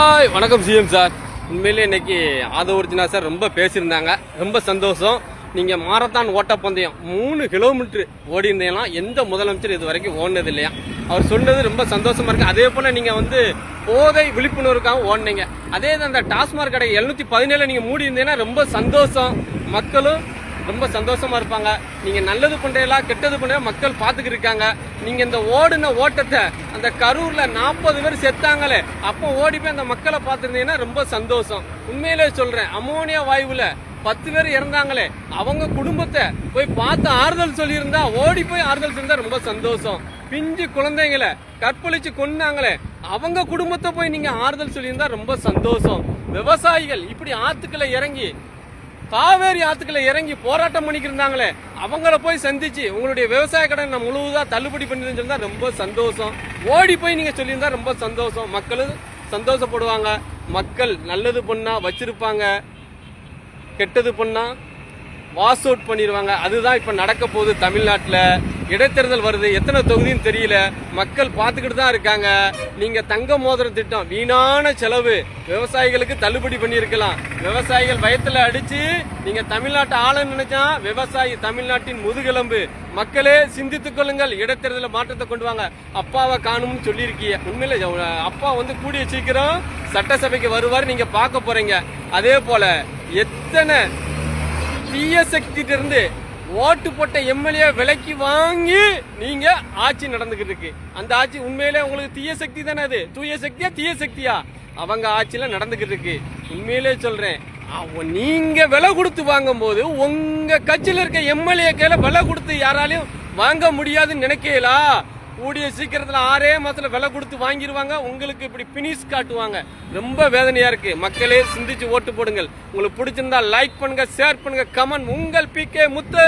Hi வணக்கம் CM sir. உண்மையிலே இன்னைக்கு ஆதவர்ஜினா சார் ரொம்ப பேசியிருந்தாங்க. ரொம்ப சந்தோஷம். நீங்கள் மாரத்தான் ஓட்டப்பந்தயம் 3 கிலோமீட்டர் ஓடி இருந்தீங்கன்னா எந்த முதலமைச்சர் இது வரைக்கும் ஓடினது இல்லையா? அவர் சொன்னது ரொம்ப சந்தோஷமா இருக்கு. அதே போல் நீங்கள் போதை விழிப்புணர்வுக்காக ஓடினீங்க. அதே அந்த டாஸ்மாக் கடை 717 நீங்கள் மூடி இருந்தீங்கன்னா ரொம்ப சந்தோஷம். மக்களும் ரொம்ப சந்தோஷமா இருப்பாங்க. நீங்க நல்லது பண்றீங்களா கெட்டது பண்றீங்களா மக்கள் பாத்துக்கிட்டு இருக்காங்க. நீங்க இந்த ஓடின ஓட்டத்தை அந்த கரூர்ல 40 பேர் செத்தாங்களே அப்போ ஓடி போய் அந்த மக்களை பார்த்துருந்தீங்கன்னா ரொம்ப சந்தோஷம். உண்மையிலே சொல்றேன், அமோனியா வாயுல 10 பேர் இறந்தாங்களே அவங்க குடும்பத்தை போய் பார்த்து ஆறுதல் சொல்லியிருந்தா, ஓடி போய் ஆறுதல் சொல்லியிருந்தா ரொம்ப சந்தோஷம். பிஞ்சு குழந்தைங்களை கற்பழிச்சு கொண்டாங்களே அவங்க குடும்பத்தை போய் நீங்க ஆறுதல் சொல்லியிருந்தா ரொம்ப சந்தோஷம். விவசாயிகள் இப்படி ஆத்துக்களை இறங்கி காவேரி ஆத்துக்களை இறங்கி போராட்டம் பண்ணிக்கிருந்தாங்களே அவங்கள போய் சந்திச்சு உங்களுடைய விவசாய கடன் முழுவதா தள்ளுபடி பண்ணிருந்தா ரொம்ப சந்தோஷம். ஓடி போய் நீங்க சொல்லியிருந்தா ரொம்ப சந்தோஷம். மக்களும் சந்தோஷப்படுவாங்க. மக்கள் நல்லது பண்ணா வச்சிருப்பாங்க, கெட்டது பண்ணா வாஷ் அவுட் பண்ணிடுவாங்க. அதுதான் இப்ப நடக்க போகுது. தமிழ்நாட்டில் இடைத்தேர்தல் வருது, எத்தனை தொகுதின்னு தெரியல, மக்கள் பார்த்துக்கிட்டு தான் இருக்காங்க. நீங்க தங்க மோதிர திட்டம் வீணான செலவு, விவசாயிகளுக்கு தள்ளுபடி பண்ணியிருக்கலாம். விவசாயிகள் வயத்துல அடிச்சு நீங்க தமிழ்நாட்டை ஆள நினைச்சா விவசாயி தமிழ்நாட்டின் முதுகெலும்பு. மக்களே சிந்தித்துக் கொள்ளுங்கள், இடைத்தேர்தல மாற்றத்தை கொண்டு வாங்க. அப்பாவை காணும்னு சொல்லியிருக்கீங்க. உண்மையில அப்பா கூடிய சீக்கிரம் சட்டசபைக்கு வருவார், நீங்க பார்க்க போறீங்க. அதே போல எத்தனை தீய சக்தி இருந்து ஓட்டு போட்ட எம்எல்ஏ விலைக்கு வாங்கி நீங்க ஆட்சி நடந்துகிட்டு இருக்கு. அந்த ஆட்சி உண்மையிலே உங்களுக்கு தீய சக்தி தானே? அது தூய சக்தியா தீய சக்தியா? அவங்க ஆட்சியில நடந்துகிட்டு இருக்கு. உண்மையிலே சொல்றேன், நீங்க விலை கொடுத்து வாங்கும் போது உங்க கட்சியில இருக்க எம்எல்ஏக்களை விலை கொடுத்து யாராலையும் வாங்க முடியாதுன்னு நினைக்கலா? கூடிய சீக்கிரத்துல 6 மாசத்துல விலை கொடுத்து வாங்கிடுவாங்க. உங்களுக்கு இப்படி பினிஷ் காட்டுவாங்க. ரொம்ப வேதனையா இருக்கு. மக்களே சிந்திச்சு ஓட்டு போடுங்கள். உங்களுக்கு பிடிச்சிருந்தா லைக் பண்ணுங்க, ஷேர் பண்ணுங்க, கமெண்ட். உங்கள் PK முத்து.